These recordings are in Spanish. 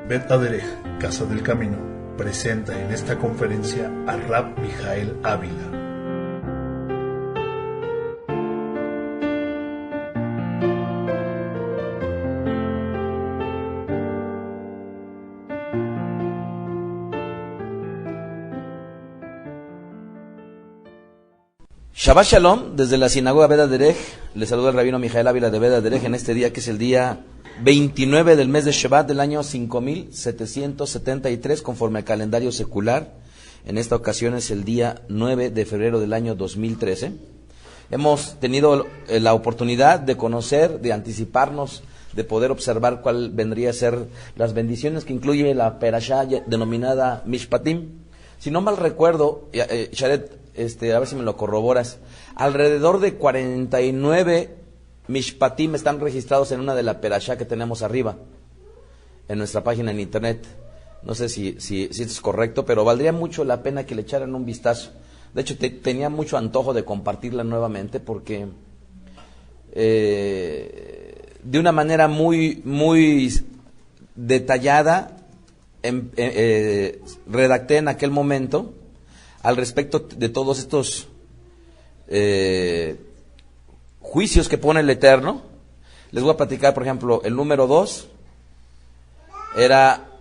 Bet Aderech, Casa del Camino, presenta en esta conferencia a Rab Mijael Ávila. Shabbat Shalom, desde la sinagoga Bet Aderech, le saluda el rabino Mijael Ávila de Bet Aderech en este día que es el día 29 del mes de Shevat del año 5773 conforme al calendario secular. En esta ocasión es el día 9 de febrero del año 2013. Hemos tenido la oportunidad de conocer, de anticiparnos, de poder observar cuál vendría a ser las bendiciones que incluye la perashá denominada Mishpatim. Si no mal recuerdo, Sharet, a ver si me lo corroboras, alrededor de 49 Mishpatim están registrados en una de la perashá que tenemos arriba, en nuestra página en internet. No sé si esto es correcto, pero valdría mucho la pena que le echaran un vistazo. De hecho, tenía mucho antojo de compartirla nuevamente porque de una manera muy detallada redacté en aquel momento al respecto de todos estos juicios que pone el Eterno. Les voy a platicar, por ejemplo, el número 2 era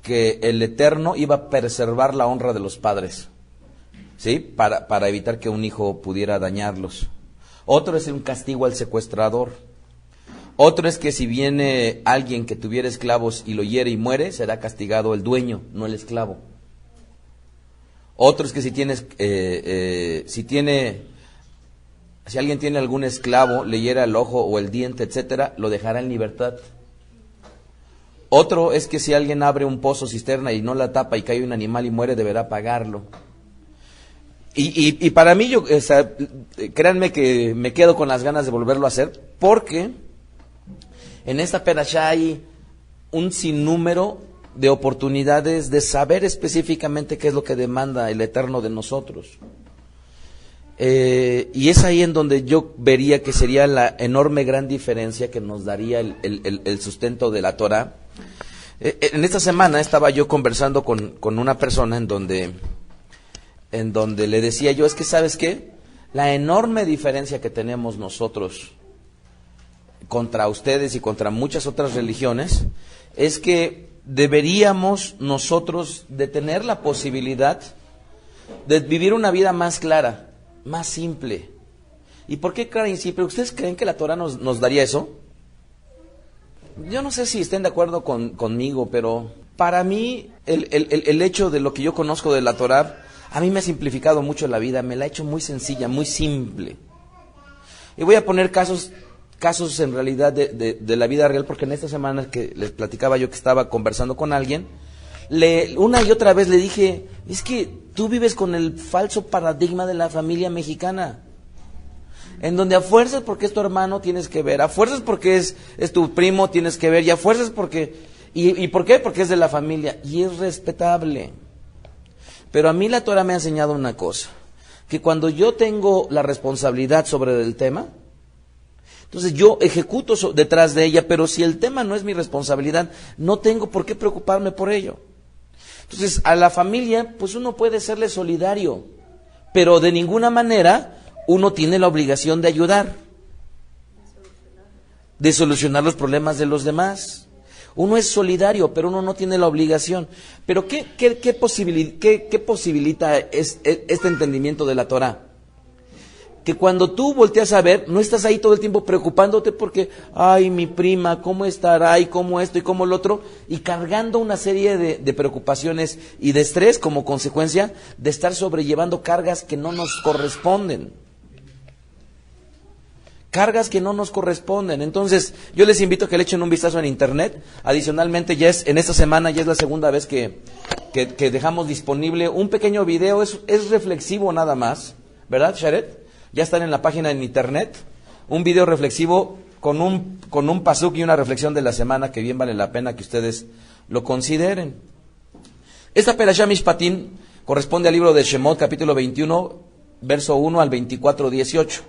que el Eterno iba a preservar la honra de los padres, ¿sí? Para evitar que un hijo pudiera dañarlos. Otro es un castigo al secuestrador. Otro es que si viene alguien que tuviera esclavos y lo hiere y muere, será castigado el dueño, no el esclavo. Otro es que si alguien tiene algún esclavo, le hiera el ojo o el diente, etcétera, lo dejará en libertad. Otro es que si alguien abre un pozo cisterna y no la tapa y cae un animal y muere, deberá pagarlo. Y para mí, créanme que me quedo con las ganas de volverlo a hacer, porque en esta perashá hay un sinnúmero de oportunidades de saber específicamente qué es lo que demanda el Eterno de nosotros. Y es ahí en donde yo vería que sería la enorme gran diferencia que nos daría el sustento de la Torah. En esta semana estaba yo conversando con una persona en donde le decía yo, es que ¿sabes qué? La enorme diferencia que tenemos nosotros contra ustedes y contra muchas otras religiones es que deberíamos nosotros de tener la posibilidad de vivir una vida más clara, más simple. ¿Y por qué clara y simple? ¿Ustedes creen que la Torah nos daría eso? Yo no sé si estén de acuerdo conmigo, pero para mí el hecho de lo que yo conozco de la Torah, a mí me ha simplificado mucho la vida, me la ha hecho muy sencilla, muy simple. Y voy a poner casos en realidad de la vida real, porque en esta semana que les platicaba yo que estaba conversando con alguien, una y otra vez le dije, es que tú vives con el falso paradigma de la familia mexicana, en donde a fuerzas porque es tu hermano tienes que ver, a fuerzas porque es tu primo tienes que ver, y a fuerzas porque... ¿Y por qué? Porque es de la familia, y es respetable. Pero a mí la Torah me ha enseñado una cosa, que cuando yo tengo la responsabilidad sobre el tema, entonces yo ejecuto detrás de ella, pero si el tema no es mi responsabilidad, no tengo por qué preocuparme por ello. Entonces a la familia, pues uno puede serle solidario, pero de ninguna manera uno tiene la obligación de ayudar, de solucionar los problemas de los demás. Uno es solidario, pero uno no tiene la obligación. Pero ¿qué posibilita este entendimiento de la Torah? Que cuando tú volteas a ver, no estás ahí todo el tiempo preocupándote porque, ay, mi prima, ¿cómo estará? Y cómo esto y cómo lo otro, y cargando una serie de preocupaciones y de estrés como consecuencia de estar sobrellevando cargas que no nos corresponden. Cargas que no nos corresponden. Entonces, yo les invito a que le echen un vistazo en internet. Adicionalmente, en esta semana ya es la segunda vez que dejamos disponible un pequeño video, es reflexivo nada más, ¿verdad, Sharet? Ya están en la página en internet, un video reflexivo con un pasuk y una reflexión de la semana que bien vale la pena que ustedes lo consideren. Esta perashá Mishpatim corresponde al libro de Shemot, capítulo 21, verso 1 al 24, 18.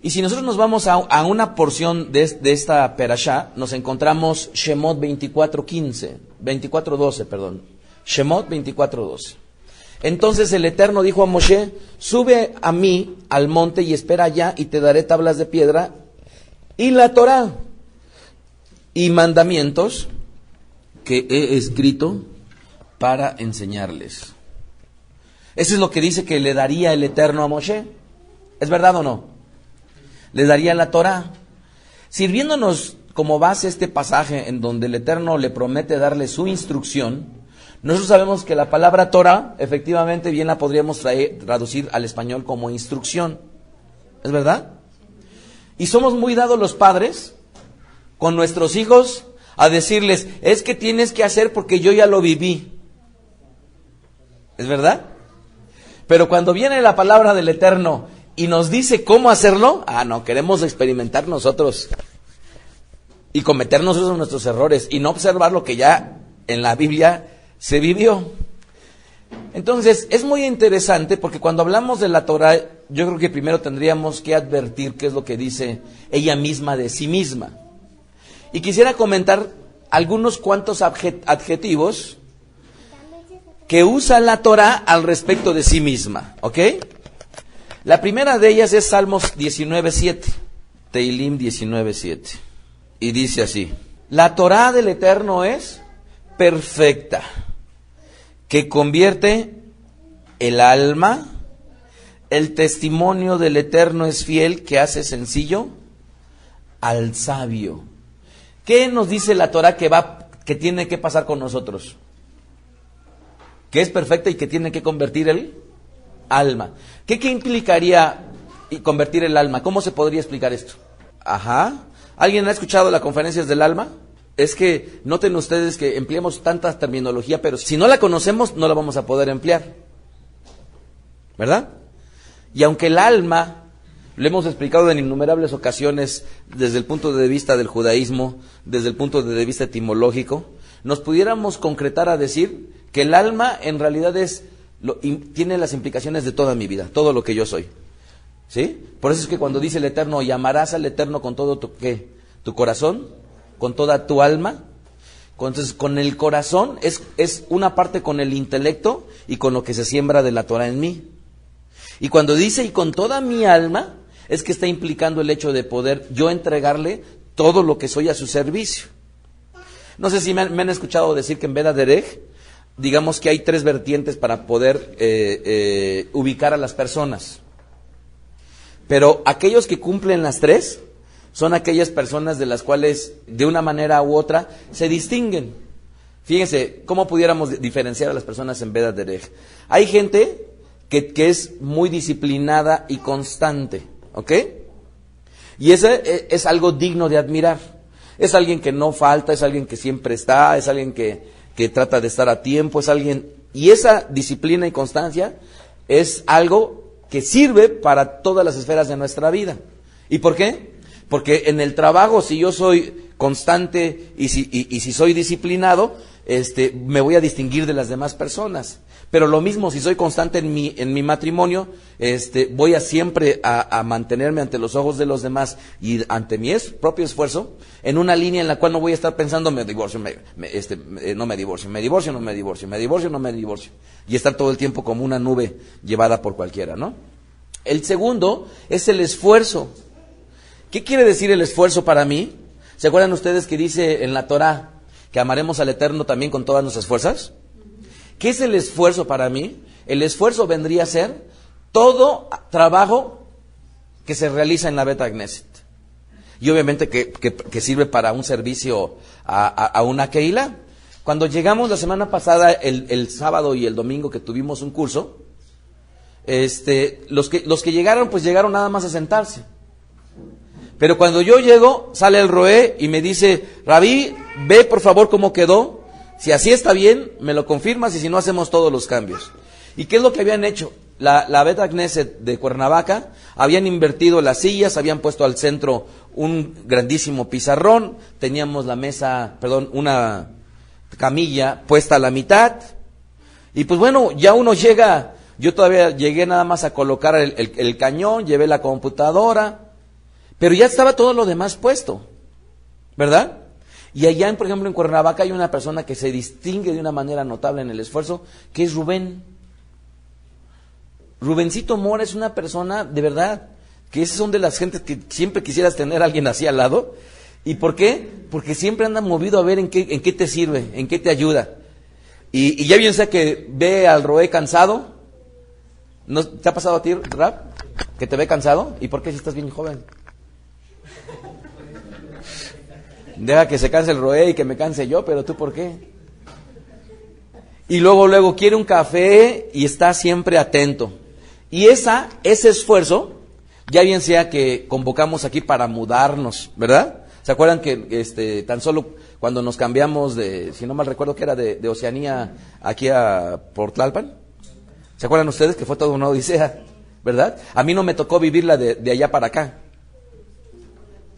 Y si nosotros nos vamos a una porción de esta perashá, nos encontramos Shemot 24:12, perdón. Shemot 24:12. Entonces el Eterno dijo a Moshe, sube a mí al monte y espera allá y te daré tablas de piedra y la Torá y mandamientos que he escrito para enseñarles. Eso es lo que dice que le daría el Eterno a Moshe. ¿Es verdad o no? Le daría la Torá. Sirviéndonos como base este pasaje en donde el Eterno le promete darle su instrucción, nosotros sabemos que la palabra Torá, efectivamente, bien la podríamos traducir al español como instrucción. ¿Es verdad? Y somos muy dados los padres con nuestros hijos a decirles, es que tienes que hacer porque yo ya lo viví. ¿Es verdad? Pero cuando viene la palabra del Eterno y nos dice cómo hacerlo, no, queremos experimentar nosotros y cometer nosotros nuestros errores y no observar lo que ya en la Biblia se vivió. Entonces, es muy interesante porque cuando hablamos de la Torah, yo creo que primero tendríamos que advertir qué es lo que dice ella misma de sí misma. Y quisiera comentar algunos cuantos adjetivos que usa la Torah al respecto de sí misma, ¿ok? La primera de ellas es Salmos 19:7, Teilim 19:7, y dice así: la Torah del Eterno es perfecta, que convierte el alma. El testimonio del Eterno es fiel, que hace sencillo al sabio. ¿Qué nos dice la Torah que tiene que pasar con nosotros? Que es perfecta y que tiene que convertir el alma. ¿Qué implicaría convertir el alma? ¿Cómo se podría explicar esto? ¿Alguien ha escuchado las conferencias del alma? Es que noten ustedes que empleamos tanta terminología, pero si no la conocemos, no la vamos a poder emplear. ¿Verdad? Y aunque el alma, lo hemos explicado en innumerables ocasiones, desde el punto de vista del judaísmo, desde el punto de vista etimológico, nos pudiéramos concretar a decir que el alma en realidad tiene las implicaciones de toda mi vida, todo lo que yo soy. ¿Sí? Por eso es que cuando dice el Eterno, y amarás al Eterno con todo tu corazón, con toda tu alma. Entonces, con el corazón es una parte con el intelecto y con lo que se siembra de la Torah en mí. Y cuando dice y con toda mi alma, es que está implicando el hecho de poder yo entregarle todo lo que soy a su servicio. No sé si me han escuchado decir que en Veda Derech, digamos que hay 3 vertientes para poder ubicar a las personas. Pero aquellos que cumplen las 3 son aquellas personas de las cuales de una manera u otra se distinguen. Fíjense, ¿cómo pudiéramos diferenciar a las personas en Veda Derech? Hay gente que es muy disciplinada y constante, ¿ok? Y ese es algo digno de admirar. Es alguien que no falta, es alguien que siempre está, es alguien que trata de estar a tiempo, es alguien... Y esa disciplina y constancia es algo que sirve para todas las esferas de nuestra vida. ¿Y por qué? Porque en el trabajo, si yo soy constante y si soy disciplinado, me voy a distinguir de las demás personas. Pero lo mismo, si soy constante en mi matrimonio, voy a siempre a mantenerme ante los ojos de los demás y ante mi propio esfuerzo, en una línea en la cual no voy a estar pensando, me divorcio, no me divorcio, me divorcio, no me divorcio, me divorcio, no me divorcio. Y estar todo el tiempo como una nube llevada por cualquiera, ¿no? El segundo es el esfuerzo. ¿Qué quiere decir el esfuerzo para mí? ¿Se acuerdan ustedes que dice en la Torah que amaremos al Eterno también con todas nuestras fuerzas? ¿Qué es el esfuerzo para mí? El esfuerzo vendría a ser todo trabajo que se realiza en la Beta Knesset. Y obviamente que sirve para un servicio a una Keilah. Cuando llegamos la semana pasada, el sábado y el domingo que tuvimos un curso, los que llegaron, pues llegaron nada más a sentarse. Pero cuando yo llego, sale el Roé y me dice, Rabí, ve por favor cómo quedó. Si así está bien, me lo confirmas, y si no, hacemos todos los cambios. ¿Y qué es lo que habían hecho? La Beta Knesset de Cuernavaca habían invertido las sillas, habían puesto al centro un grandísimo pizarrón, teníamos una camilla puesta a la mitad. Y pues bueno, ya uno llega, yo todavía llegué nada más a colocar el cañón, llevé la computadora, Pero ya estaba todo lo demás puesto, ¿verdad? Y allá, por ejemplo, en Cuernavaca hay una persona que se distingue de una manera notable en el esfuerzo, que es Rubén. Rubencito Mora es una persona, de verdad, que esas son de las gentes que siempre quisieras tener a alguien así al lado. ¿Y por qué? Porque siempre anda movido a ver en qué te sirve, en qué te ayuda. Y ya bien sea que ve al Roé cansado. ¿No te ha pasado a ti, Rap? ¿Que te ve cansado? ¿Y por qué si estás bien joven? Deja que se canse el Roé y que me canse yo, pero ¿tú por qué? Y luego quiere un café y está siempre atento. Y ese esfuerzo, ya bien sea que convocamos aquí para mudarnos, ¿verdad? ¿Se acuerdan que tan solo cuando nos cambiamos si no mal recuerdo que era de Oceanía aquí a Portlalpan? ¿Se acuerdan ustedes que fue toda una odisea, verdad? A mí no me tocó vivirla de allá para acá,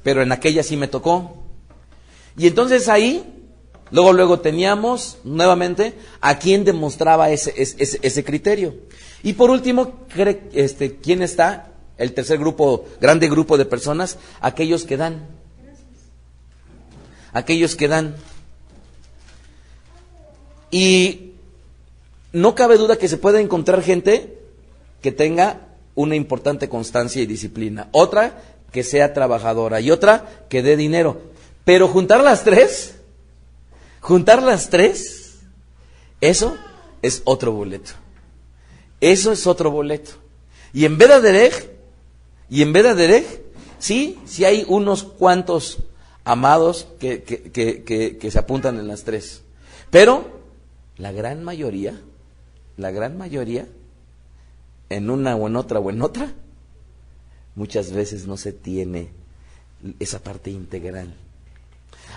pero en aquella sí me tocó. Y entonces ahí, luego teníamos nuevamente a quien demostraba ese criterio. Y por último, ¿quién está? El tercer grupo, grande grupo de personas, aquellos que dan. Aquellos que dan. Y no cabe duda que se puede encontrar gente que tenga una importante constancia y disciplina. Otra que sea trabajadora y otra que dé dinero. Pero juntar las tres, eso es otro boleto. Eso es otro boleto. Y en vez de sí hay unos cuantos amados que se apuntan en las tres. Pero la gran mayoría, en una o en otra, muchas veces no se tiene esa parte integral.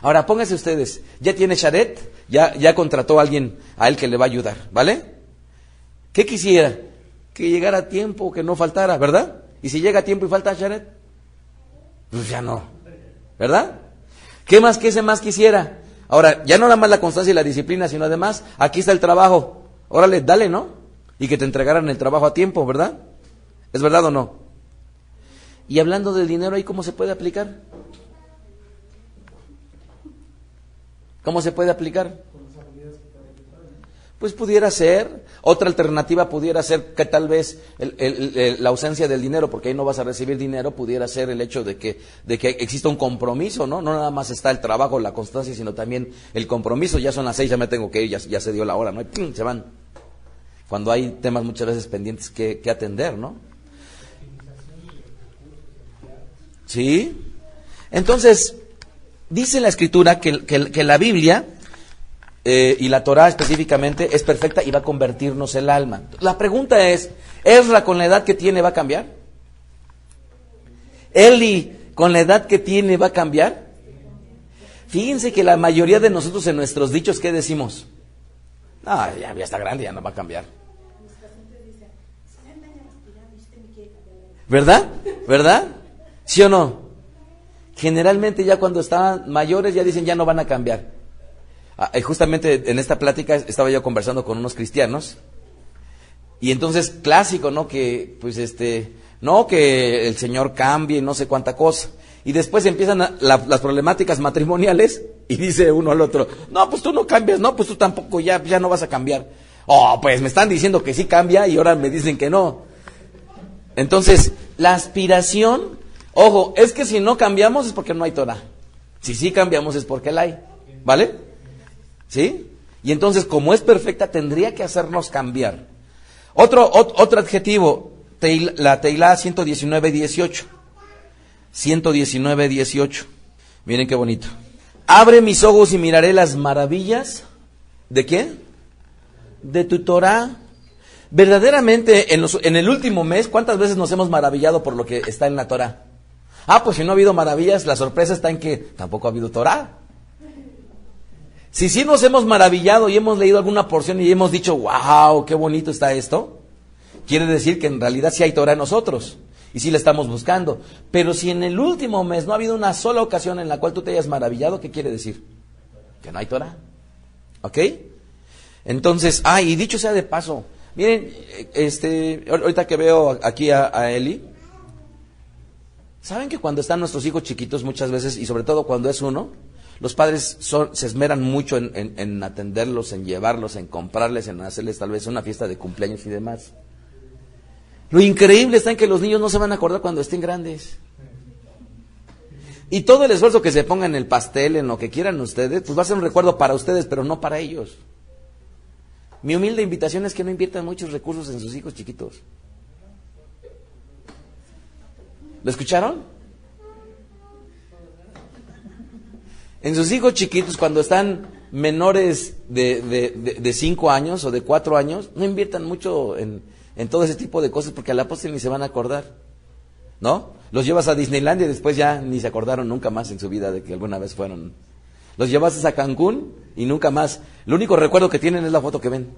Ahora, pónganse ustedes, ya tiene Sharet, ya contrató a alguien, a él que le va a ayudar, ¿vale? ¿Qué quisiera? Que llegara a tiempo, que no faltara, ¿verdad? Y si llega a tiempo y falta Sharet, pues ya no, ¿verdad? ¿Qué ese más quisiera? Ahora, ya no nada más la constancia y la disciplina, sino además, aquí está el trabajo, órale, dale, ¿no? Y que te entregaran el trabajo a tiempo, ¿verdad? ¿Es verdad o no? Y hablando del dinero, ¿ahí cómo se puede aplicar? ¿Cómo se puede aplicar? Pues pudiera ser, otra alternativa pudiera ser que tal vez la ausencia del dinero, porque ahí no vas a recibir dinero, pudiera ser el hecho de que exista un compromiso, ¿no? No nada más está el trabajo, la constancia, sino también el compromiso. Ya son las 6, ya me tengo que ir, ya se dio la hora, ¿no? Y ¡pum!, se van. Cuando hay temas muchas veces pendientes que atender, ¿no? ¿Sí? Entonces, dice la Escritura que la Biblia y la Torah específicamente es perfecta y va a convertirnos el alma. La pregunta es, ¿Ezra con la edad que tiene va a cambiar? ¿Eli con la edad que tiene va a cambiar? Fíjense que la mayoría de nosotros en nuestros dichos, ¿qué decimos? No, ya está grande, ya no va a cambiar. ¿Verdad? ¿Verdad? ¿Sí o no? Generalmente ya cuando están mayores ya dicen ya no van a cambiar. Justamente en esta plática estaba yo conversando con unos cristianos y entonces clásico, ¿no? Que pues no, que el Señor cambie, no sé cuánta cosa. Y después empiezan las problemáticas matrimoniales y dice uno al otro, no, pues tú no cambias, no, pues tú tampoco, ya no vas a cambiar. Oh, pues me están diciendo que sí cambia y ahora me dicen que no. Entonces, la aspiración, ojo, es que si no cambiamos es porque no hay Torah. Si sí cambiamos es porque la hay, ¿vale? ¿Sí? Y entonces, como es perfecta, tendría que hacernos cambiar. Otro adjetivo, la Teilá 119:18. 119:18. Miren qué bonito. Abre mis ojos y miraré las maravillas. ¿De qué? De tu Torah. Verdaderamente, en el último mes, ¿cuántas veces nos hemos maravillado por lo que está en la Torah? Pues si no ha habido maravillas, la sorpresa está en que tampoco ha habido Torah. Si sí nos hemos maravillado y hemos leído alguna porción y hemos dicho, wow, qué bonito está esto, quiere decir que en realidad sí hay Torah en nosotros y sí la estamos buscando. Pero si en el último mes no ha habido una sola ocasión en la cual tú te hayas maravillado, ¿qué quiere decir? Que no hay Torah. ¿Ok? Entonces, y dicho sea de paso, miren, ahorita que veo aquí a Eli, ¿Saben que cuando están nuestros hijos chiquitos muchas veces, y sobre todo cuando es uno, los padres se esmeran mucho en atenderlos, en llevarlos, en comprarles, en hacerles tal vez una fiesta de cumpleaños y demás? Lo increíble está en que los niños no se van a acordar cuando estén grandes. Y todo el esfuerzo que se ponga en el pastel, en lo que quieran ustedes, pues va a ser un recuerdo para ustedes, pero no para ellos. Mi humilde invitación es que no inviertan muchos recursos en sus hijos chiquitos. ¿Lo escucharon? En sus hijos chiquitos, cuando están menores de 5 años o de 4 años, no inviertan mucho en todo ese tipo de cosas, porque a la postre ni se van a acordar, ¿no? Los llevas a Disneylandia y después ya ni se acordaron nunca más en su vida de que alguna vez fueron. Los llevas a Cancún y nunca más. El único recuerdo que tienen es la foto que ven.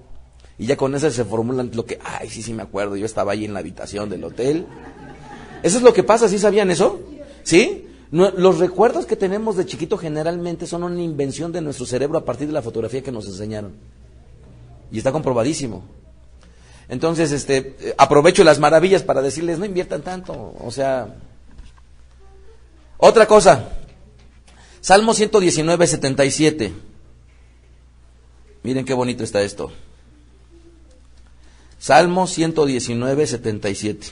Y ya con eso se formulan lo que, ay, sí me acuerdo, yo estaba ahí en la habitación del hotel. Eso es lo que pasa, ¿sí sabían eso? ¿Sí? Los recuerdos que tenemos de chiquito generalmente son una invención de nuestro cerebro a partir de la fotografía que nos enseñaron. Y está comprobadísimo. Entonces, aprovecho las maravillas para decirles, no inviertan tanto. O sea, otra cosa. Salmo 119, 77. Miren qué bonito está esto. Salmo 119, 77.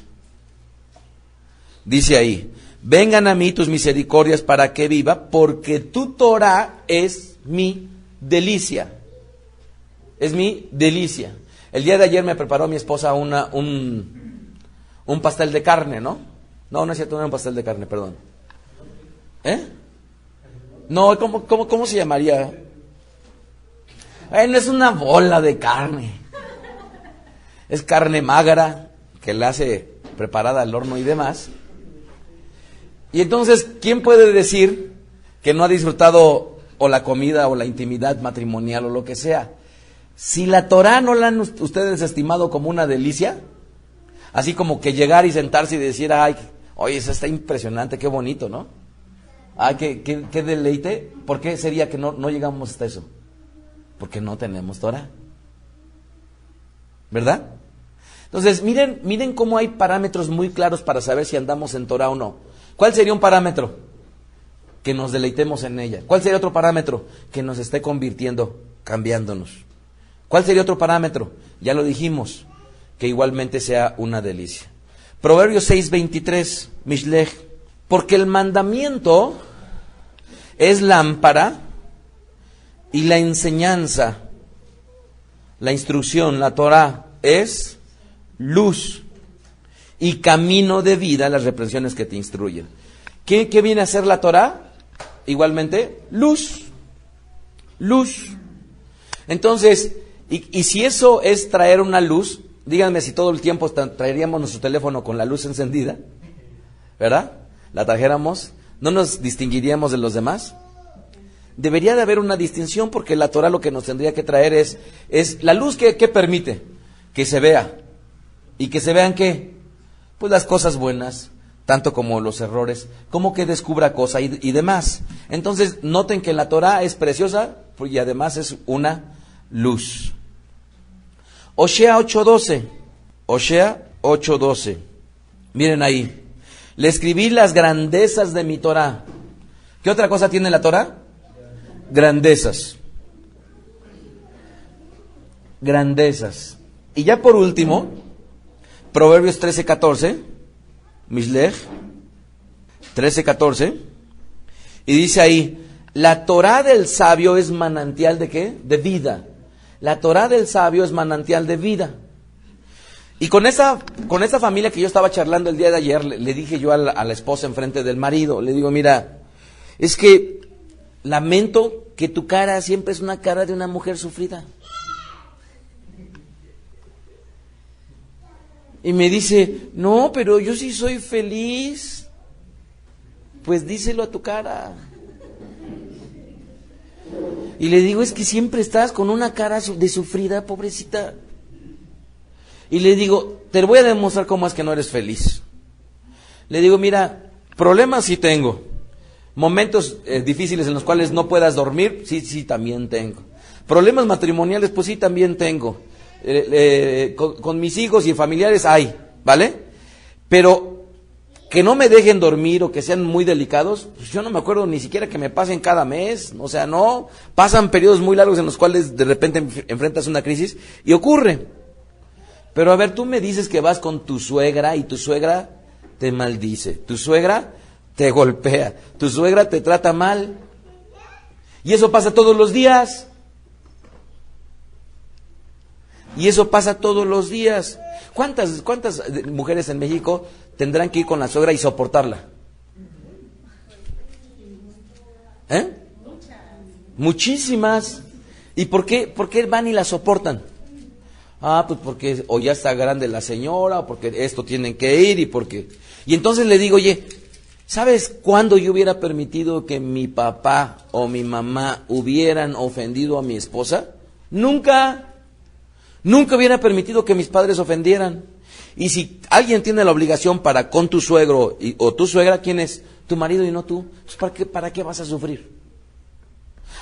Dice ahí, vengan a mí tus misericordias para que viva, porque tu Torah es mi delicia. Es mi delicia. El día de ayer me preparó mi esposa un pastel de carne, ¿no? No es cierto, no era un pastel de carne, perdón. No, ¿cómo se llamaría? No es una bola de carne. Es carne magra, que la hace preparada al horno y demás. Y entonces, ¿quién puede decir que no ha disfrutado o la comida o la intimidad matrimonial o lo que sea? Si la Torah no la han ustedes estimado como una delicia, así como que llegar y sentarse y decir, ay, oye, eso está impresionante, qué bonito, ¿no? Ay, qué deleite. ¿Por qué sería que no llegamos hasta eso? Porque no tenemos Torah, ¿verdad? Entonces, miren cómo hay parámetros muy claros para saber si andamos en Torah o no. ¿Cuál sería un parámetro? Que nos deleitemos en ella. ¿Cuál sería otro parámetro? Que nos esté convirtiendo, cambiándonos. ¿Cuál sería otro parámetro? Ya lo dijimos, que igualmente sea una delicia. Proverbios 6:23, Mishlech, porque el mandamiento es lámpara y la enseñanza, la instrucción, la Torah es luz y camino de vida, las reprensiones que te instruyen. ¿Qué viene a ser la Torah? Igualmente, luz. Entonces, y si eso es traer una luz, díganme si todo el tiempo traeríamos nuestro teléfono con la luz encendida, ¿verdad? La trajéramos, ¿no nos distinguiríamos de los demás? Debería de haber una distinción, porque la Torah lo que nos tendría que traer es la luz que permite que se vea. ¿Y que se vean qué? Pues las cosas buenas, tanto como los errores, como que descubra cosas y demás. Entonces, noten que la Torah es preciosa y además es una luz. Osea 8:12. Miren ahí. Le escribí las grandezas de mi Torah. ¿Qué otra cosa tiene la Torah? Grandezas. Y ya por último, Proverbios 13:14, Mishlech 13:14, y dice ahí, la Torah del sabio es manantial ¿de qué? De vida. La Torah del sabio es manantial de vida. Y con esa familia que yo estaba charlando el día de ayer, le dije yo a la esposa enfrente del marido, le digo, mira, es que lamento que tu cara siempre es una cara de una mujer sufrida. Y me dice, no, pero yo sí soy feliz. Pues díselo a tu cara. Y le digo, es que siempre estás con una cara de sufrida, pobrecita. Y le digo, te voy a demostrar cómo es que no eres feliz. Le digo, mira, problemas sí tengo. Momentos difíciles en los cuales no puedas dormir, sí, también tengo. Problemas matrimoniales, pues sí, también tengo. Con mis hijos y familiares hay, ¿vale? Pero que no me dejen dormir o que sean muy delicados, pues yo no me acuerdo ni siquiera que me pasen cada mes, o sea, no, pasan periodos muy largos en los cuales de repente enfrentas una crisis y ocurre. Pero a ver, tú me dices que vas con tu suegra y tu suegra te maldice, tu suegra te golpea, tu suegra te trata mal, y eso pasa todos los días. Y eso pasa todos los días. ¿Cuántas mujeres en México tendrán que ir con la suegra y soportarla? Muchísimas. ¿Y por qué van y la soportan? Pues porque o ya está grande la señora, o porque esto tienen que ir, y entonces le digo, oye, ¿sabes cuándo yo hubiera permitido que mi papá o mi mamá hubieran ofendido a mi esposa? Nunca hubiera permitido que mis padres ofendieran. Y si alguien tiene la obligación para con tu suegro o tu suegra, ¿quién es? Tu marido y no tú. Entonces, ¿para qué vas a sufrir?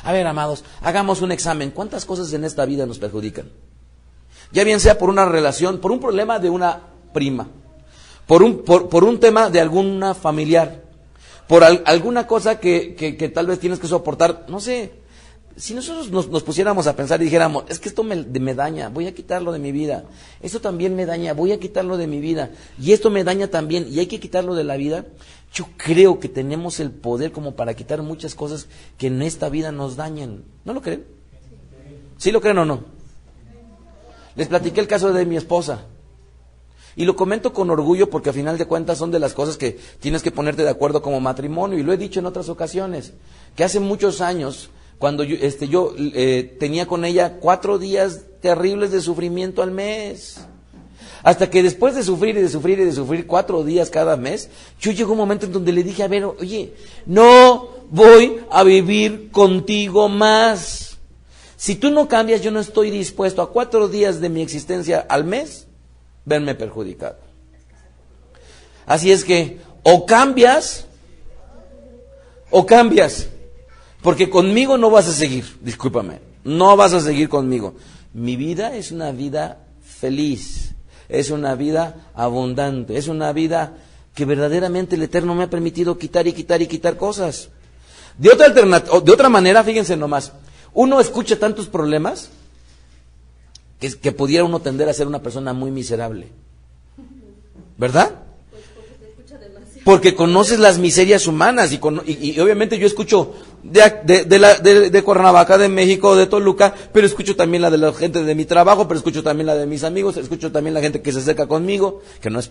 A ver, amados, hagamos un examen. ¿Cuántas cosas en esta vida nos perjudican? Ya bien sea por una relación, por un problema de una prima, por un tema de alguna familiar, por alguna cosa que tal vez tienes que soportar, no sé. Si nosotros nos pusiéramos a pensar y dijéramos, es que esto me daña, voy a quitarlo de mi vida, esto también me daña, voy a quitarlo de mi vida, y esto me daña también, y hay que quitarlo de la vida, yo creo que tenemos el poder como para quitar muchas cosas que en esta vida nos dañan. ¿No lo creen? ¿Sí lo creen o no? Les platiqué el caso de mi esposa, y lo comento con orgullo porque a final de cuentas son de las cosas que tienes que ponerte de acuerdo como matrimonio, y lo he dicho en otras ocasiones, que hace muchos años, cuando yo tenía con ella 4 días terribles de sufrimiento al mes. Hasta que después de sufrir y de sufrir y de sufrir 4 días cada mes, yo llegó un momento en donde le dije, a ver, oye, no voy a vivir contigo más. Si tú no cambias, yo no estoy dispuesto a 4 días de mi existencia al mes verme perjudicado. Así es que o cambias, porque conmigo no vas a seguir, discúlpame, no vas a seguir conmigo. Mi vida es una vida feliz, es una vida abundante, es una vida que verdaderamente el Eterno me ha permitido quitar y quitar y quitar cosas. De otra manera, fíjense nomás, uno escucha tantos problemas que pudiera uno tender a ser una persona muy miserable, ¿verdad? Porque conoces las miserias humanas y obviamente yo escucho de Cuernavaca, de México, de Toluca, pero escucho también la de la gente de mi trabajo, pero escucho también la de mis amigos, escucho también la gente que se acerca conmigo, que no es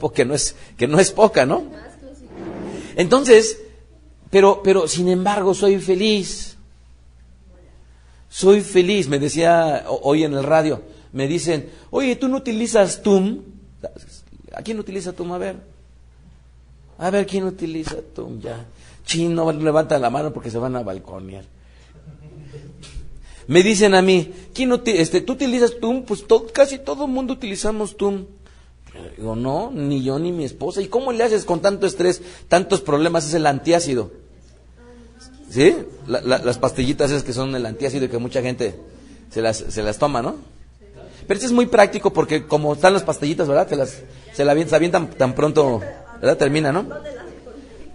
poca, ¿no? Entonces, pero sin embargo soy feliz, me decía hoy en el radio, me dicen, oye, ¿tú no utilizas TUM? ¿A quién utiliza TUM? A ver, ¿quién utiliza TUM? Ya. No levantan la mano porque se van a balconear. Me dicen a mí, ¿tú utilizas TUM? Pues casi todo el mundo utilizamos TUM. Digo, no, ni yo ni mi esposa. ¿Y cómo le haces con tanto estrés, tantos problemas? Es el antiácido. ¿Sí? Las pastillitas esas que son el antiácido y que mucha gente se las toma, ¿no? Pero eso es muy práctico porque como están las pastillitas, ¿verdad? Se avientan tan pronto, ¿verdad? Termina, ¿no?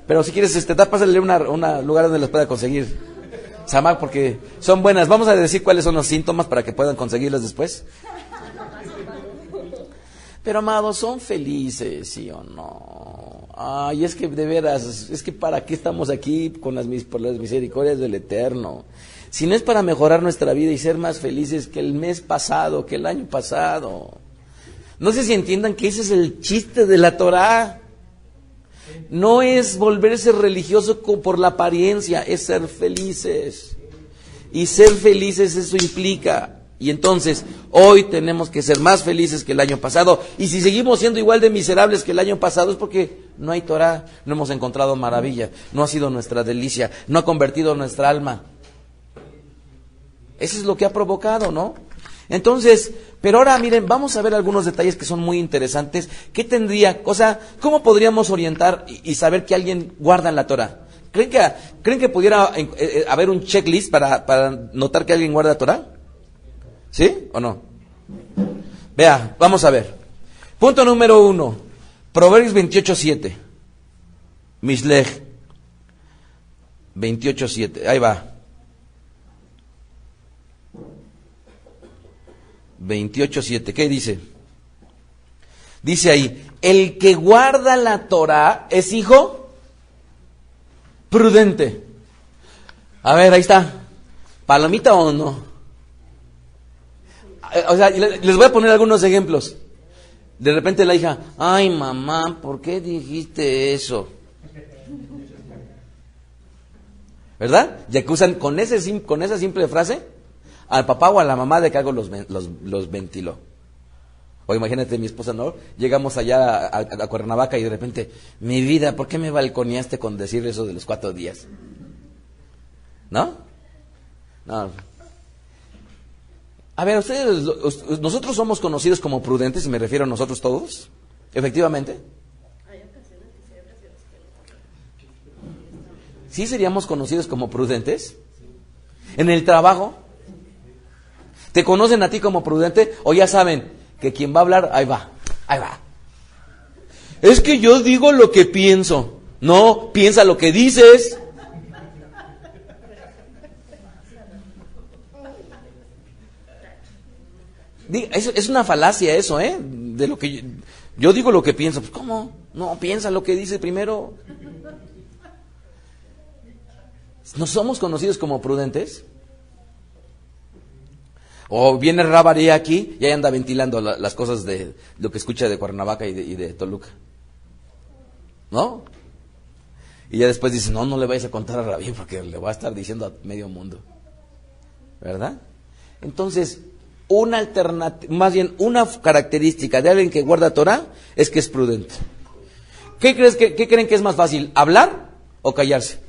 Pero si quieres, pásale una lugar donde las pueda conseguir, Samar, porque son buenas. Vamos a decir cuáles son los síntomas para que puedan conseguirlas después. Pero, amados, son felices, ¿sí o no? Ay, es que de veras, es que ¿para qué estamos aquí por las misericordias del Eterno? Si no es para mejorar nuestra vida y ser más felices que el mes pasado, que el año pasado. No sé si entiendan que ese es el chiste de la Torah. No es volverse religioso por la apariencia, es ser felices. Y ser felices eso implica. Y entonces, hoy tenemos que ser más felices que el año pasado. Y si seguimos siendo igual de miserables que el año pasado es porque no hay Torah, no hemos encontrado maravilla, no ha sido nuestra delicia, no ha convertido nuestra alma. Eso es lo que ha provocado, ¿no? Entonces, pero ahora miren, vamos a ver algunos detalles que son muy interesantes. ¿Cómo podríamos orientar y saber que alguien guarda en la Torah? ¿Creen que pudiera haber un checklist para notar que alguien guarda la Torah? ¿Sí o no? Vea, vamos a ver. Punto número 1, Proverbios 28:7. Mishlej 28:7. Ahí va. 28:7. ¿Qué dice? Dice ahí, el que guarda la Torá es hijo prudente. A ver, ahí está. ¿Palomita o no? O sea, les voy a poner algunos ejemplos. De repente la hija, ay mamá, ¿por qué dijiste eso? ¿Verdad? Y acusan con esa simple frase al papá o a la mamá de que algo los ventiló. O imagínate, mi esposa, ¿no? Llegamos allá a Cuernavaca y de repente, mi vida, ¿por qué me balconeaste con decir eso de los 4 días? ¿No? No. A ver, nosotros somos conocidos como prudentes, y me refiero a nosotros todos, efectivamente. ¿Sí seríamos conocidos como prudentes? ¿En el trabajo? ¿Te conocen a ti como prudente? ¿O ya saben que quien va a hablar, ahí va? Es que yo digo lo que pienso. No, piensa lo que dices. Es una falacia eso, ¿eh? De lo que yo digo lo que pienso. Pues, ¿cómo? No, piensa lo que dice primero. ¿No somos conocidos como prudentes? O viene Rabaré aquí y ahí anda ventilando las cosas de lo que escucha de Cuernavaca y de Toluca. ¿No? Y ya después dice, no le vayas a contar a Rabí porque le va a estar diciendo a medio mundo. ¿Verdad? Entonces, una alternativa, más bien una característica de alguien que guarda Torah es que es prudente. ¿Qué creen que es más fácil? ¿Hablar o callarse?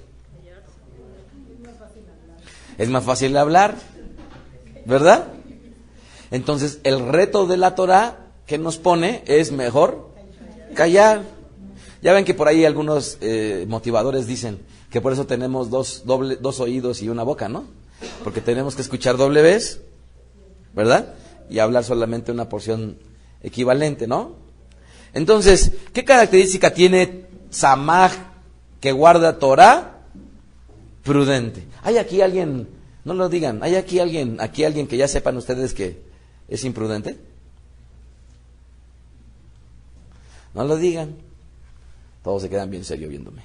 Es más fácil hablar, ¿verdad? Entonces, el reto de la Torah que nos pone es mejor callar. Ya ven que por ahí algunos motivadores dicen que por eso tenemos dos oídos y una boca, ¿no? Porque tenemos que escuchar doble vez, ¿verdad? Y hablar solamente una porción equivalente, ¿no? Entonces, ¿qué característica tiene Tzamaj que guarda Torah? Prudente. ¿Hay aquí alguien, no lo digan, hay aquí alguien que ya sepan ustedes que es imprudente? No lo digan. Todos se quedan bien serios viéndome.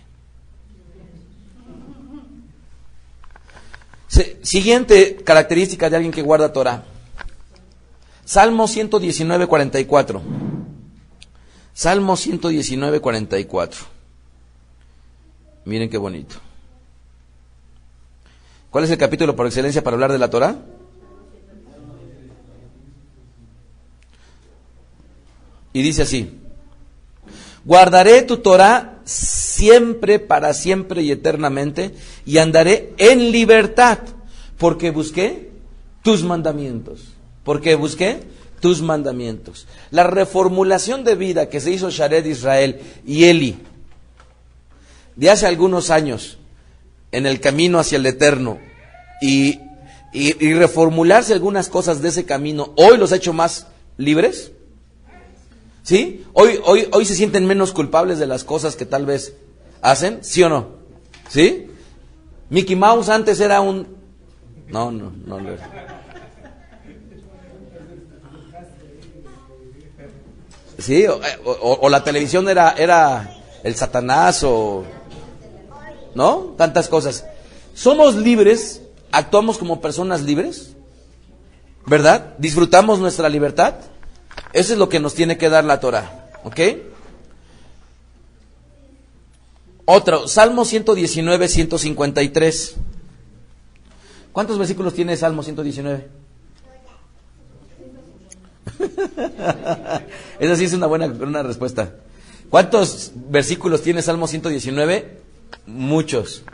Siguiente característica de alguien que guarda Torah. Salmo 119:44. Salmo 119:44. Miren qué bonito. ¿Cuál es el capítulo por excelencia para hablar de la Torah? Y dice así: guardaré tu Torah siempre, para siempre y eternamente, y andaré en libertad, porque busqué tus mandamientos. Porque busqué tus mandamientos. La reformulación de vida que se hizo Sharet Israel y Eli de hace algunos años en el camino hacia el eterno y reformularse algunas cosas de ese camino, hoy los ha hecho más libres. ¿Sí? Hoy se sienten menos culpables de las cosas que tal vez hacen, ¿sí o no? ¿Sí? Mickey Mouse antes era un... No. ¿Sí? O la televisión era el Satanás o... ¿No? Tantas cosas. ¿Somos libres? ¿Actuamos como personas libres? ¿Verdad? ¿Disfrutamos nuestra libertad? Eso es lo que nos tiene que dar la Torah. ¿Ok? Otro, Salmo 119:153. ¿Cuántos versículos tiene Salmo 119? Esa sí es una buena respuesta. ¿Cuántos versículos tiene Salmo 119? Muchos.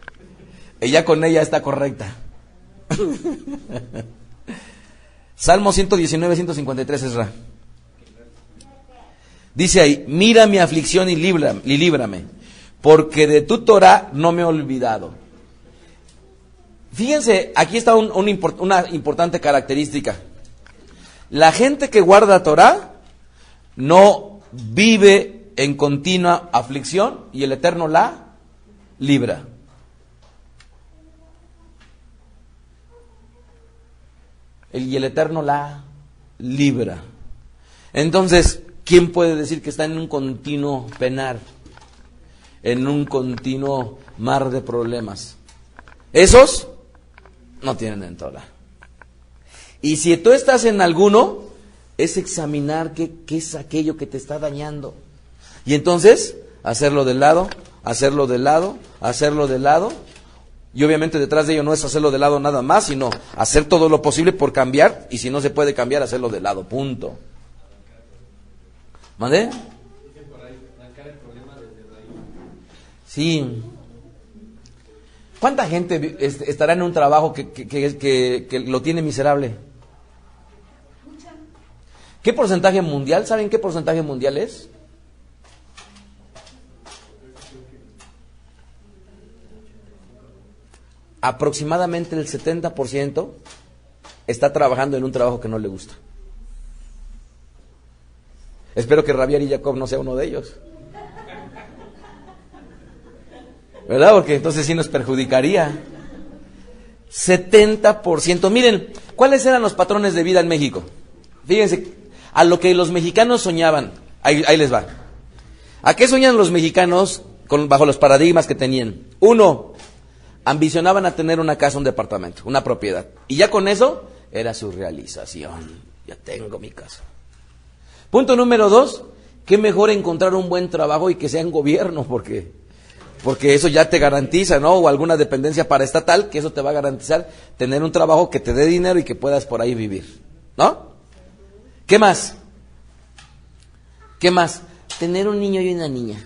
Ella con ella está correcta. Salmo 119:153 es Ra. Dice ahí: mira mi aflicción y líbrame, porque de tu Torah no me he olvidado. Fíjense, aquí está una importante característica. La gente que guarda Torah no vive en continua aflicción y el Eterno la libra. Y el Eterno la libra. Entonces, ¿quién puede decir que está en un continuo penar? En un continuo mar de problemas. Esos no tienen en Torah. Y si tú estás en alguno, es examinar qué es aquello que te está dañando. Y entonces, hacerlo de lado, hacerlo de lado, hacerlo de lado. Y obviamente detrás de ello no es hacerlo de lado nada más, sino hacer todo lo posible por cambiar. Y si no se puede cambiar, hacerlo de lado, punto. ¿Mandé? Sí. ¿Cuánta gente estará en un trabajo que lo tiene miserable? ¿Qué porcentaje mundial? ¿Saben qué porcentaje mundial es? Aproximadamente el 70% está trabajando en un trabajo que no le gusta. Espero que Rabiar y Jacob no sea uno de ellos. ¿Verdad? Porque entonces sí nos perjudicaría. 70%. Miren, ¿cuáles eran los patrones de vida en México? Fíjense, a lo que los mexicanos soñaban. Ahí les va. ¿A qué soñan los mexicanos bajo los paradigmas que tenían? Uno, ambicionaban a tener una casa, un departamento, una propiedad. Y ya con eso era su realización. Ya tengo mi casa. Punto número 2, qué mejor encontrar un buen trabajo y que sea en gobierno, porque eso ya te garantiza, ¿no? O alguna dependencia paraestatal, que eso te va a garantizar tener un trabajo que te dé dinero y que puedas por ahí vivir, ¿no? ¿Qué más? ¿Qué más? Tener un niño y una niña.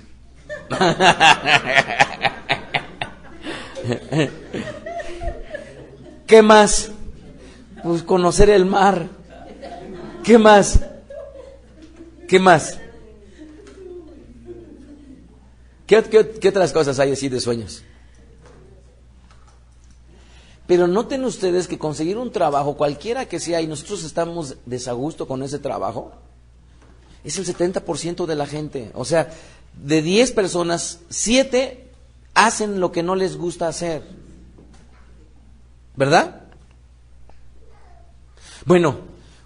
¿Qué más? Pues conocer el mar. ¿Qué más? ¿Qué más? ¿Qué otras cosas hay así de sueños? Pero noten ustedes que conseguir un trabajo, cualquiera que sea, y nosotros estamos desagusto con ese trabajo, es el 70% de la gente. O sea, de 10 personas, 7 hacen lo que no les gusta hacer. ¿Verdad? Bueno,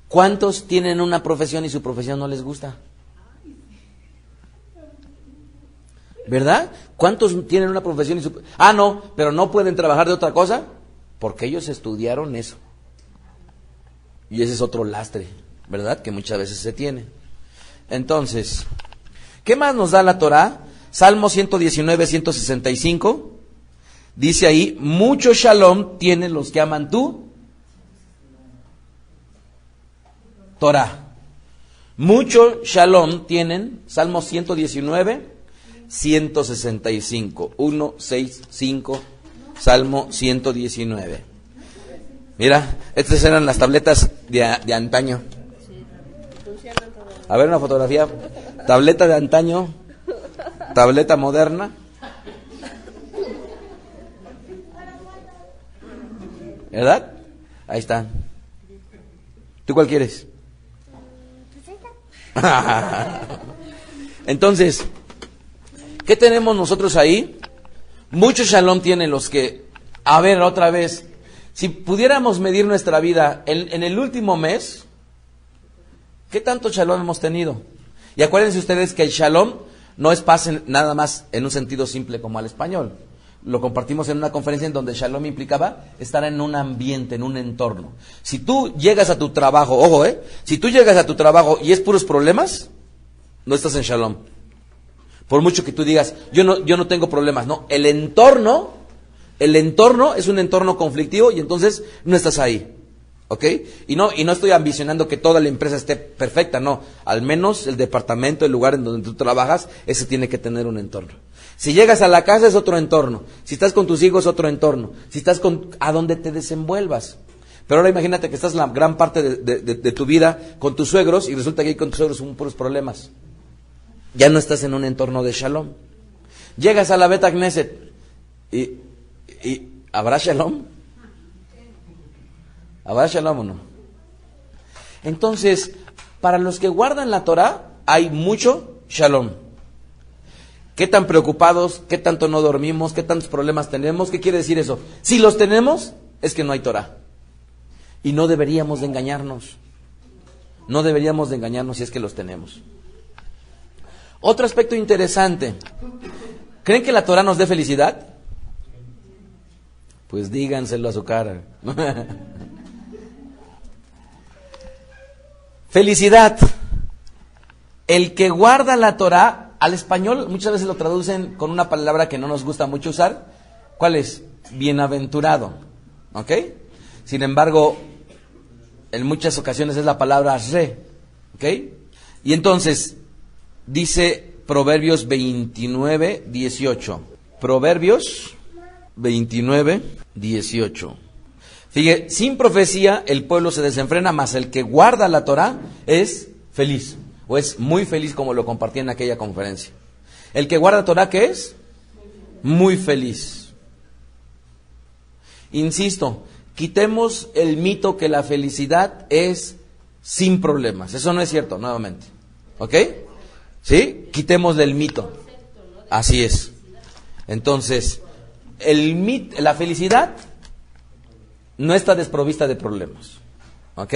¿cuántos tienen una profesión y su profesión no les gusta? ¿Verdad? ¿Cuántos tienen una profesión y su... no, pero no pueden trabajar de otra cosa? Porque ellos estudiaron eso. Y ese es otro lastre, ¿verdad? Que muchas veces se tiene. Entonces, ¿qué más nos da la Torá? Salmo 119, 165. Dice ahí, mucho shalom tienen los que aman tu Torá. Mucho shalom tienen, Salmo 119, 165. 165, Salmo 119. Mira, estas eran las tabletas de antaño. A ver una fotografía. Tableta de antaño, tableta moderna. ¿Verdad? Ahí están. ¿Tú cuál quieres? Entonces, ¿qué tenemos nosotros ahí? Mucho shalom tienen los que, a ver, otra vez, si pudiéramos medir nuestra vida en el último mes, ¿qué tanto shalom hemos tenido? Y acuérdense ustedes que el shalom no es paz nada más en un sentido simple como al español. Lo compartimos en una conferencia en donde shalom implicaba estar en un ambiente, en un entorno. Si tú llegas a tu trabajo, ojo, si tú llegas a tu trabajo y es puros problemas, no estás en shalom. Por mucho que tú digas, yo no tengo problemas, no, el entorno es un entorno conflictivo y entonces no estás ahí, ¿ok? Y no estoy ambicionando que toda la empresa esté perfecta, no, al menos el departamento, el lugar en donde tú trabajas, ese tiene que tener un entorno. Si llegas a la casa es otro entorno, si estás con tus hijos es otro entorno, si estás a donde te desenvuelvas. Pero ahora imagínate que estás la gran parte de tu vida con tus suegros y resulta que ahí con tus suegros son puros problemas. Ya no estás en un entorno de shalom. Llegas a la Beta Knesset y ¿habrá shalom? ¿Habrá shalom o no? Entonces, para los que guardan la Torah hay mucho shalom. ¿Qué tan preocupados? ¿Qué tanto no dormimos? ¿Qué tantos problemas tenemos? ¿Qué quiere decir eso? Si los tenemos, es que no hay Torah. Y no deberíamos de engañarnos. No deberíamos de engañarnos si es que los tenemos. Otro aspecto interesante. ¿Creen que la Torah nos dé felicidad? Pues díganselo a su cara. Felicidad. El que guarda la Torah, al español muchas veces lo traducen con una palabra que no nos gusta mucho usar. ¿Cuál es? Bienaventurado. ¿Ok? Sin embargo, en muchas ocasiones es la palabra re. ¿Ok? Y entonces, dice Proverbios 29, 18. Proverbios 29, 18. Fíjate, sin profecía el pueblo se desenfrena, mas el que guarda la Torah es feliz. O es muy feliz, como lo compartí en aquella conferencia. El que guarda Torah, ¿qué es? Muy feliz. Insisto, quitemos el mito que la felicidad es sin problemas. Eso no es cierto, nuevamente. ¿Ok? ¿Sí? Quitémosle el mito. Así es. Entonces, la felicidad no está desprovista de problemas. ¿Ok?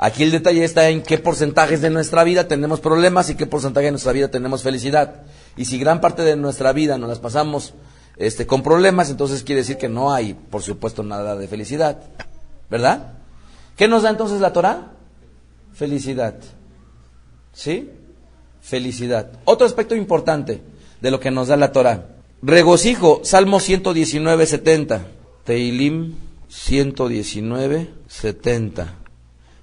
Aquí el detalle está en qué porcentajes de nuestra vida tenemos problemas y qué porcentaje de nuestra vida tenemos felicidad. Y si gran parte de nuestra vida nos las pasamos con problemas, entonces quiere decir que no hay, por supuesto, nada de felicidad. ¿Verdad? ¿Qué nos da entonces la Torah? Felicidad. ¿Sí? Felicidad. Otro aspecto importante de lo que nos da la Torah. Regocijo, Salmo 119, 70. Teilim 119, 70.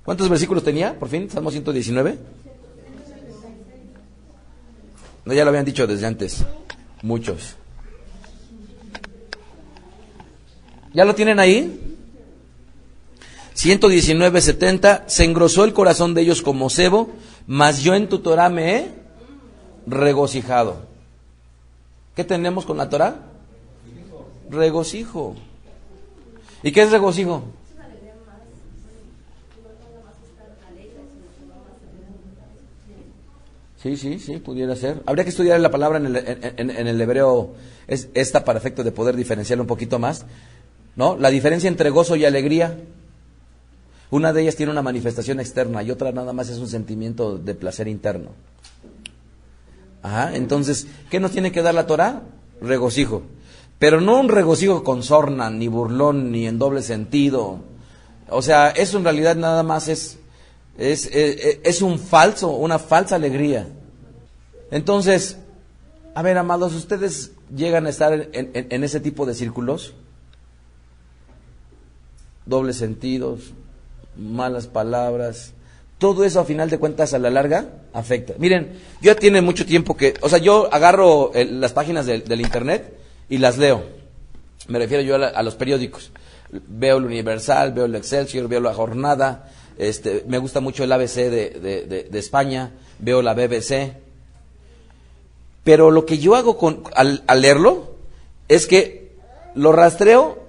¿Cuántos versículos tenía, por fin, Salmo 119? No, ya lo habían dicho desde antes. Muchos. ¿Ya lo tienen ahí? 119, 70. Se engrosó el corazón de ellos como sebo, mas yo en tu Torah me he regocijado. ¿Qué tenemos con la Torah? Regocijo. ¿Y qué es regocijo? Sí, pudiera ser. Habría que estudiar la palabra en el hebreo, es esta para efecto de poder diferenciarlo un poquito más, ¿no? La diferencia entre gozo y alegría, una de ellas tiene una manifestación externa y otra nada más es un sentimiento de placer interno. Ajá, entonces, ¿qué nos tiene que dar la Torah? Regocijo. Pero no un regocijo con sorna, ni burlón, ni en doble sentido. O sea, eso en realidad nada más es una falsa alegría. Entonces, a ver, amados, ¿ustedes llegan a estar en ese tipo de círculos? Dobles sentidos, malas palabras, todo eso a final de cuentas a la larga afecta. Miren, yo ya tiene mucho tiempo yo agarro las páginas del internet y las leo. Me refiero yo a los periódicos. Veo el Universal, veo el Excelsior, veo la Jornada. Me gusta mucho el ABC de España, veo la BBC. Pero lo que yo hago al leerlo es que lo rastreo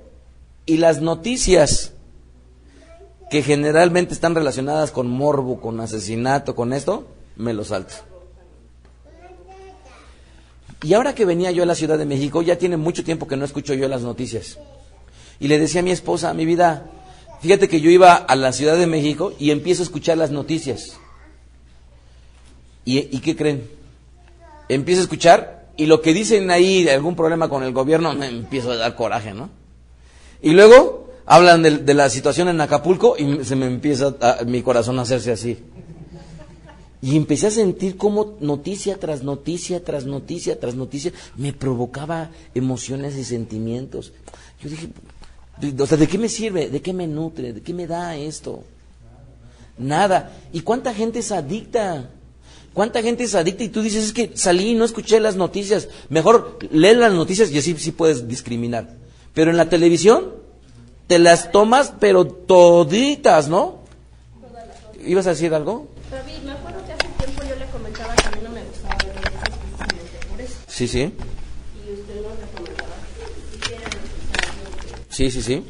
y las noticias que generalmente están relacionadas con morbo, con asesinato, con esto, me lo salto. Y ahora que venía yo a la Ciudad de México, ya tiene mucho tiempo que no escucho yo las noticias. Y le decía a mi esposa, mi vida, fíjate que yo iba a la Ciudad de México y empiezo a escuchar las noticias. ¿Y qué creen? Empiezo a escuchar y lo que dicen ahí de algún problema con el gobierno me empiezo a dar coraje, ¿no? Y luego hablan de la situación en Acapulco y se me empieza mi corazón a hacerse así. Y empecé a sentir cómo noticia tras noticia, tras noticia, tras noticia, me provocaba emociones y sentimientos. Yo dije, o sea, ¿de qué me sirve? ¿De qué me nutre? ¿De qué me da esto? Nada. ¿Y cuánta gente es adicta? ¿Cuánta gente es adicta? Y tú dices, es que salí y no escuché las noticias. Mejor lee las noticias y así sí puedes discriminar. Pero en la televisión te las tomas, pero toditas, ¿no? ¿Ibas a decir algo? David, me acuerdo que hace tiempo yo le comentaba que a mí no me gustaba ver noticias precisamente por eso. Sí, sí. Y usted nos recomendaba que hicieran Sí.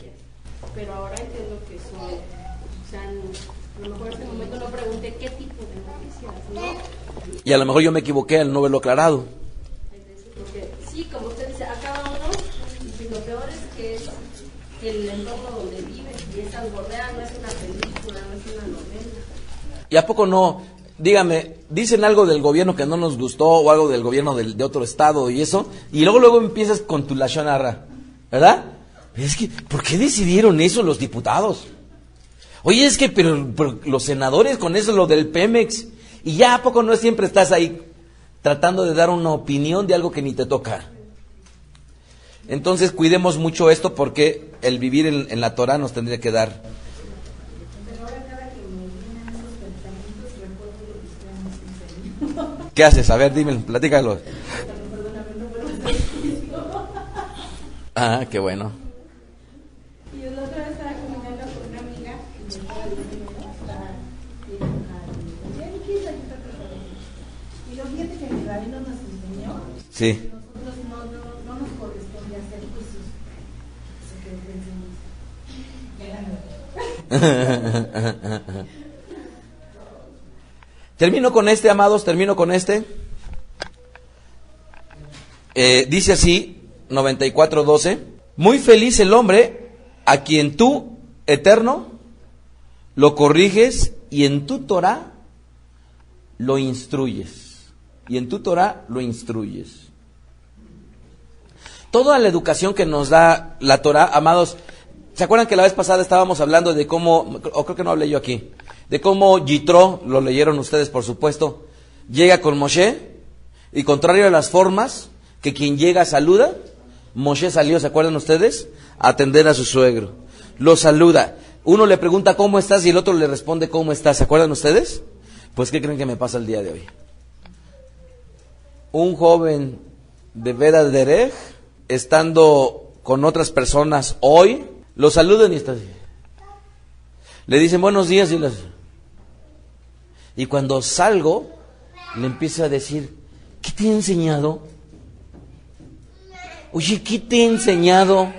Pero ahora entiendo que son, o sea, a lo mejor en ese momento no pregunté qué tipo de noticias, ¿no? Y a lo mejor yo me equivoqué al no verlo aclarado. porque sí, como usted dice, a cada uno, y lo peor es que es el entorno donde vive, y es Alborrea, no es una película, no es una novela. ¿Y a poco no? Dígame, dicen algo del gobierno que no nos gustó o algo del gobierno de otro estado y eso, y luego empiezas con tu lashon hara, ¿verdad? Es que, ¿por qué decidieron eso los diputados? Oye, es que, pero los senadores con eso, lo del Pemex, y ya a poco no siempre estás ahí tratando de dar una opinión de algo que ni te toca. Entonces cuidemos mucho esto porque el vivir en la Torah nos tendría que dar. ¿Qué haces? A ver, dime, platícalo. Ah, qué bueno. Y la otra vez estaba comentando con una amiga que me estaba diciendo, ¿no? Estaba bien enojada. Y lo fíjate que el rabino nos enseñó. Sí. Nosotros no nos corresponde hacer juicios. Eso que te enseñas. Termino con este, amados, termino con este. Dice así, 94:12. Muy feliz el hombre a quien tú, Eterno, lo corriges y en tu Torah lo instruyes. Y en tu Torah lo instruyes. Toda la educación que nos da la Torah, amados, ¿se acuerdan que la vez pasada estábamos hablando de cómo, o creo que no hablé yo aquí, de cómo Yitro, lo leyeron ustedes por supuesto, llega con Moshe, y contrario a las formas, que quien llega saluda, Moshe salió, ¿se acuerdan ustedes? A atender a su suegro. Lo saluda. Uno le pregunta ¿cómo estás? Y el otro le responde ¿cómo estás? ¿Se acuerdan ustedes? Pues ¿qué creen que me pasa el día de hoy? Un joven de Veda Derech, estando con otras personas hoy, lo saludan y está así. Le dicen buenos días y cuando salgo le empiezo a decir ¿qué te he enseñado? Oye, ¿qué te he enseñado?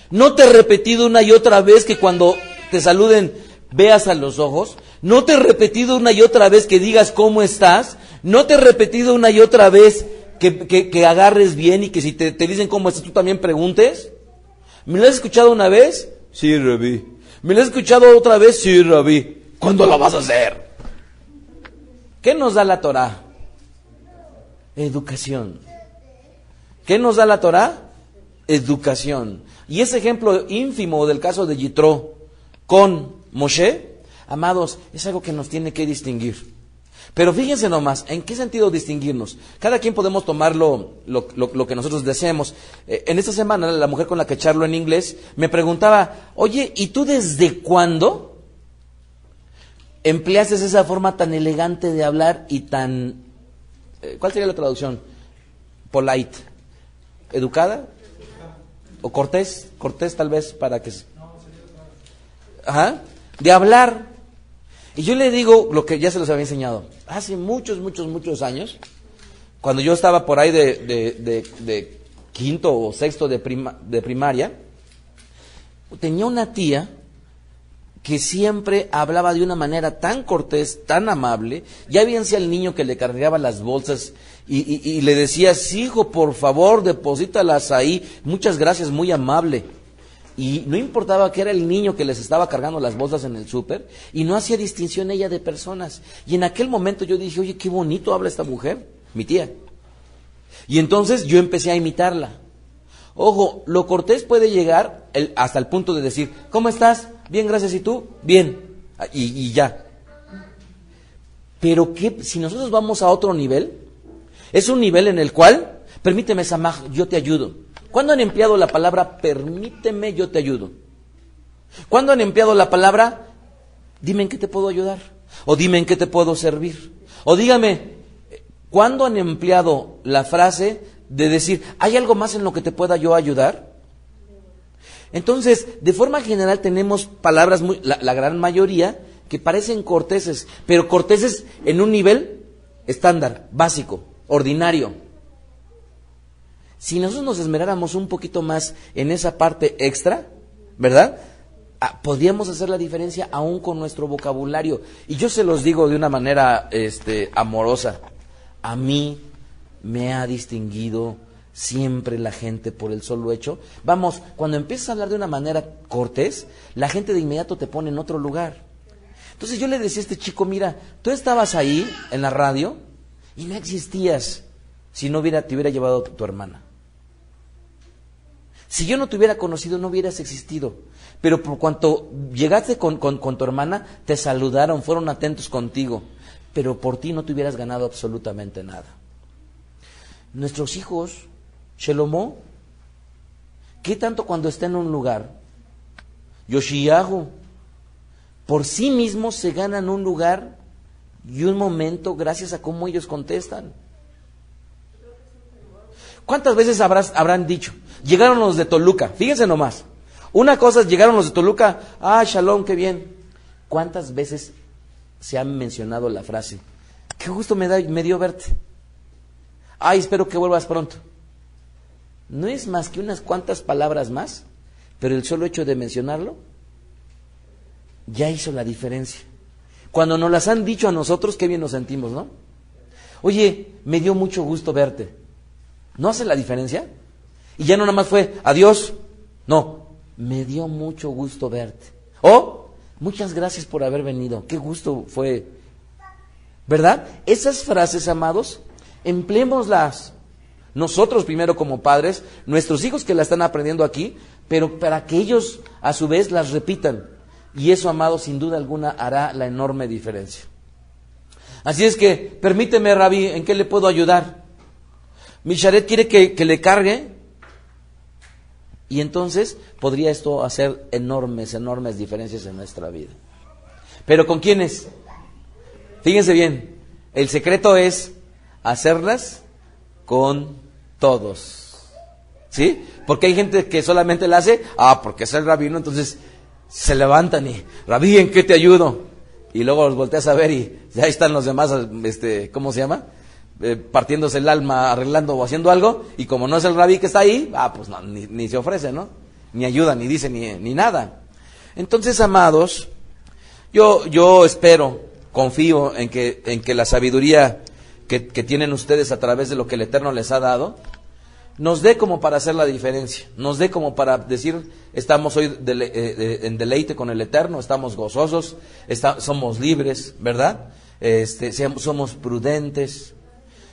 ¿No te he repetido una y otra vez que cuando te saluden veas a los ojos? ¿No te he repetido una y otra vez que digas cómo estás? ¿No te he repetido una y otra vez que agarres bien y que si te dicen cómo estás tú también preguntes? ¿Me lo has escuchado una vez? Sí, Rabí. ¿Me lo has escuchado otra vez? Sí, Rabí. ¿Cuándo lo vas a hacer? ¿Qué nos da la Torah? Educación. ¿Qué nos da la Torah? Educación. Y ese ejemplo ínfimo del caso de Yitro con Moshe, amados, es algo que nos tiene que distinguir. Pero fíjense nomás, ¿en qué sentido distinguirnos? Cada quien podemos tomar lo que nosotros deseemos. En esta semana, la mujer con la que charlo en inglés me preguntaba, oye, ¿y tú desde cuándo empleaste esa forma tan elegante de hablar y tan... ¿cuál sería la traducción? Polite. ¿Educada? ¿O cortés? Cortés tal vez para que... Ajá. De hablar. Y yo le digo lo que ya se los había enseñado. Hace muchos años, cuando yo estaba por ahí de quinto o sexto de primaria, tenía una tía que siempre hablaba de una manera tan cortés, tan amable. Ya bien sea el niño que le cargaba las bolsas y le decía, sí, hijo, por favor, deposítalas ahí. Muchas gracias, muy amable. Y no importaba que era el niño que les estaba cargando las bolsas en el súper, y no hacía distinción ella de personas. Y en aquel momento yo dije, oye, qué bonito habla esta mujer, mi tía. Y entonces yo empecé a imitarla. Ojo, lo cortés puede llegar hasta el punto de decir, ¿cómo estás? Bien, gracias, ¿y tú? Bien. Y ya. Pero ¿qué? Si nosotros vamos a otro nivel, es un nivel en el cual, permíteme, Samaj, yo te ayudo. ¿Cuándo han empleado la palabra permíteme, yo te ayudo? ¿Cuándo han empleado la palabra dime en qué te puedo ayudar? O dime en qué te puedo servir. O dígame, ¿cuándo han empleado la frase de decir ¿hay algo más en lo que te pueda yo ayudar? Entonces, de forma general tenemos palabras, la gran mayoría, que parecen corteses, pero corteses en un nivel estándar, básico, ordinario. Si nosotros nos esmeráramos un poquito más en esa parte extra, ¿verdad? Podríamos hacer la diferencia aún con nuestro vocabulario. Y yo se los digo de una manera amorosa. A mí me ha distinguido siempre la gente por el solo hecho. Vamos, cuando empiezas a hablar de una manera cortés, la gente de inmediato te pone en otro lugar. Entonces yo le decía a este chico, mira, tú estabas ahí en la radio y no existías si no te hubiera llevado tu hermana. Si yo no te hubiera conocido, no hubieras existido. Pero por cuanto llegaste con tu hermana, te saludaron, fueron atentos contigo. Pero por ti no te hubieras ganado absolutamente nada. Nuestros hijos, Shelomo, ¿qué tanto cuando está en un lugar? Yoshiyahu, por sí mismos se ganan un lugar y un momento gracias a cómo ellos contestan. ¿Cuántas veces habrán dicho? Llegaron los de Toluca, fíjense nomás. Una cosa es, llegaron los de Toluca, Shalom, qué bien. ¿Cuántas veces se ha mencionado la frase? Qué gusto me dio verte. Espero que vuelvas pronto. No es más que unas cuantas palabras más, pero el solo hecho de mencionarlo ya hizo la diferencia. Cuando nos las han dicho a nosotros, qué bien nos sentimos, ¿no? Oye, me dio mucho gusto verte. ¿No hace la diferencia? Y ya no nada más fue, adiós. No, me dio mucho gusto verte. Muchas gracias por haber venido. Qué gusto fue. ¿Verdad? Esas frases, amados, empleémoslas. Nosotros primero como padres, nuestros hijos que la están aprendiendo aquí, pero para que ellos a su vez las repitan. Y eso, amados, sin duda alguna hará la enorme diferencia. Así es que, permíteme, Rabí, ¿en qué le puedo ayudar? Misharet quiere que le cargue. Y entonces podría esto hacer enormes diferencias en nuestra vida. ¿Pero con quiénes? Fíjense bien, el secreto es hacerlas con todos. ¿Sí? Porque hay gente que solamente la hace, porque es el rabino, entonces se levantan y, Rabí, ¿en qué te ayudo? Y luego los volteas a ver y ya están los demás, ¿cómo se llama? Partiéndose el alma, arreglando o haciendo algo, y como no es el rabí que está ahí, pues no, ni se ofrece, ¿no? Ni ayuda, ni dice, ni nada. Entonces, amados, yo espero, confío en que la sabiduría que tienen ustedes a través de lo que el Eterno les ha dado, nos dé como para hacer la diferencia, nos dé como para decir, estamos hoy en deleite con el Eterno, estamos gozosos, somos libres, ¿verdad? Somos prudentes.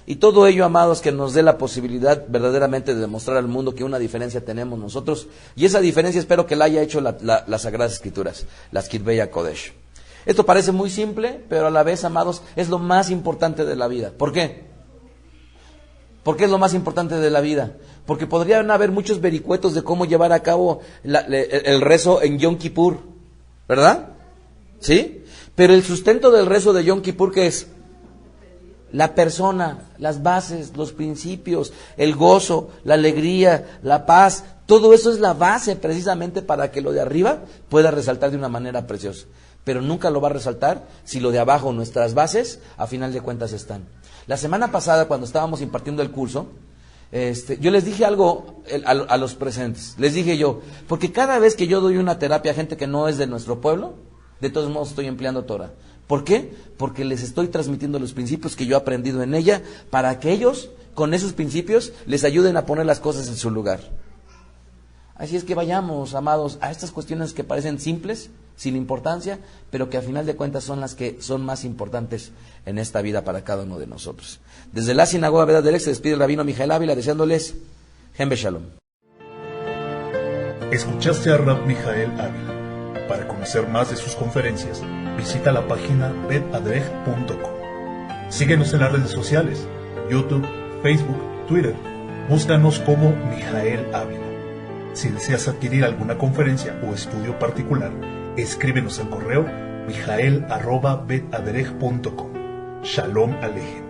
Y todo ello, amados, que nos dé la posibilidad verdaderamente de demostrar al mundo que una diferencia tenemos nosotros. Y esa diferencia espero que la haya hecho las Sagradas Escrituras, las Kitvei HaKodesh. Esto parece muy simple, pero a la vez, amados, es lo más importante de la vida. ¿Por qué? ¿Por qué es lo más importante de la vida? Porque podrían haber muchos vericuetos de cómo llevar a cabo el rezo en Yom Kippur, ¿verdad? ¿Sí? Pero el sustento del rezo de Yom Kippur, ¿qué es? La persona, las bases, los principios, el gozo, la alegría, la paz, todo eso es la base precisamente para que lo de arriba pueda resaltar de una manera preciosa. Pero nunca lo va a resaltar si lo de abajo, nuestras bases, a final de cuentas están. La semana pasada, cuando estábamos impartiendo el curso, yo les dije algo a los presentes. Les dije yo, porque cada vez que yo doy una terapia a gente que no es de nuestro pueblo, de todos modos estoy empleando Torah. ¿Por qué? Porque les estoy transmitiendo los principios que yo he aprendido en ella, para que ellos, con esos principios, les ayuden a poner las cosas en su lugar. Así es que vayamos, amados, a estas cuestiones que parecen simples, sin importancia, pero que a final de cuentas son las que son más importantes en esta vida para cada uno de nosotros. Desde la Sinagoga Verdad del Ex se despide el rabino Mijael Ávila, deseándoles Hem Shalom. Escuchaste a Rab Mijael Ávila. Para conocer más de sus conferencias, visita la página betadrej.com. Síguenos en las redes sociales, YouTube, Facebook, Twitter. Búscanos como Mijael Ávila. Si deseas adquirir alguna conferencia o estudio particular, escríbenos al correo mijael@betadrej.com. Shalom Alejem.